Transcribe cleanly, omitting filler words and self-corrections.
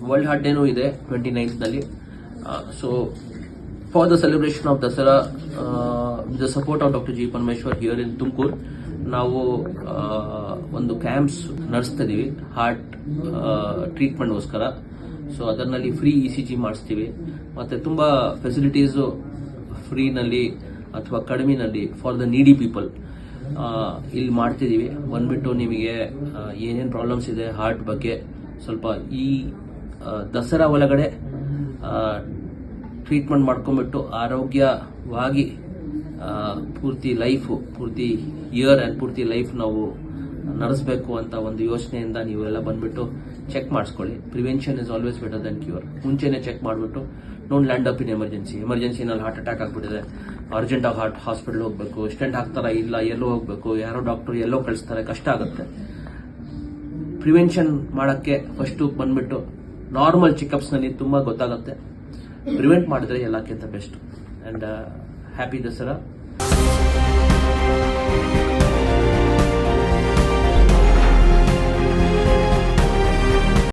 World heart ಡೇನೂ ಇದೆ 29th. So for the celebration of Dasara, the support of doctor G Parameshwar here in Tumakuru, ನಾವು ಒಂದು camps ನಡೆಸ್ತಾ ಇದೀವಿ heart ಟ್ರೀಟ್ಮೆಂಟ್ಗೋಸ್ಕರ. So ಅದರಲ್ಲಿ ಫ್ರೀ ECG ಮಾಡಿಸ್ತೀವಿ, ಮತ್ತೆ ತುಂಬಾ ಫೆಸಿಲಿಟೀಸ್ ಫ್ರೀನಲ್ಲಿ ಅಥವಾ ಕಡಿಮೆನಲ್ಲಿ ಫಾರ್ ದ ನೀಡಿ ಪೀಪಲ್ ಇಲ್ಲಿ ಮಾಡ್ತಿದೀವಿ. ಬಂದ್ಬಿಟ್ಟು ನಿಮಗೆ ಏನೇನು ಪ್ರಾಬ್ಲಮ್ಸ್ ಇದೆ ಹಾರ್ಟ್ ಬಗ್ಗೆ ಸ್ವಲ್ಪ ಈ ದಸರಾ ಒಳಗಡೆ ಟ್ರೀಟ್ಮೆಂಟ್ ಮಾಡ್ಕೊಂಡ್ಬಿಟ್ಟು ಆರೋಗ್ಯವಾಗಿ ಪೂರ್ತಿ ಇಯರ್ ಆ್ಯಂಡ್ ಪೂರ್ತಿ ಲೈಫ್ ನಾವು ನಡೆಸಬೇಕು ಅಂತ ಒಂದು ಯೋಚನೆಯಿಂದ ನೀವೆಲ್ಲ ಬಂದ್ಬಿಟ್ಟು ಚೆಕ್ ಮಾಡಿಸ್ಕೊಳ್ಳಿ. Prevention is always better than cure. ಮುಂಚೆನೆ ಚೆಕ್ ಮಾಡಿಬಿಟ್ಟು ಡೋಂಟ್ ಲ್ಯಾಂಡ್ ಅಪ್ ಇನ್ ಎಮರ್ಜೆನ್ಸಿನಲ್ಲಿ ಹಾರ್ಟ್ ಅಟ್ಯಾಕ್ ಆಗ್ಬಿಟ್ಟಿದೆ, ಅರ್ಜೆಂಟ್ ಆಗಿ ಹಾಸ್ಪಿಟಲ್ ಹೋಗ್ಬೇಕು, ಸ್ಟೆಂಟ್ ಹಾಕ್ತಾರ ಇಲ್ಲ ಎಲ್ಲೋ ಹೋಗ್ಬೇಕು, ಯಾರೋ ಡಾಕ್ಟರ್ ಎಲ್ಲೋ ಕಳಿಸ್ತಾರೆ, ಕಷ್ಟ ಆಗುತ್ತೆ. ಪ್ರಿವೆನ್ಷನ್ ಮಾಡಕ್ಕೆ ಫಸ್ಟ್ ಬಂದ್ಬಿಟ್ಟು ನಾರ್ಮಲ್ ಚೆಕಪ್ಸ್ನಲ್ಲಿ ತುಂಬಾ ಗೊತ್ತಾಗುತ್ತೆ. ಪ್ರಿವೆಂಟ್ ಮಾಡಿದ್ರೆ ಎಲ್ಲಕ್ಕಿಂತ ಬೆಸ್ಟ್. And happy Dasara.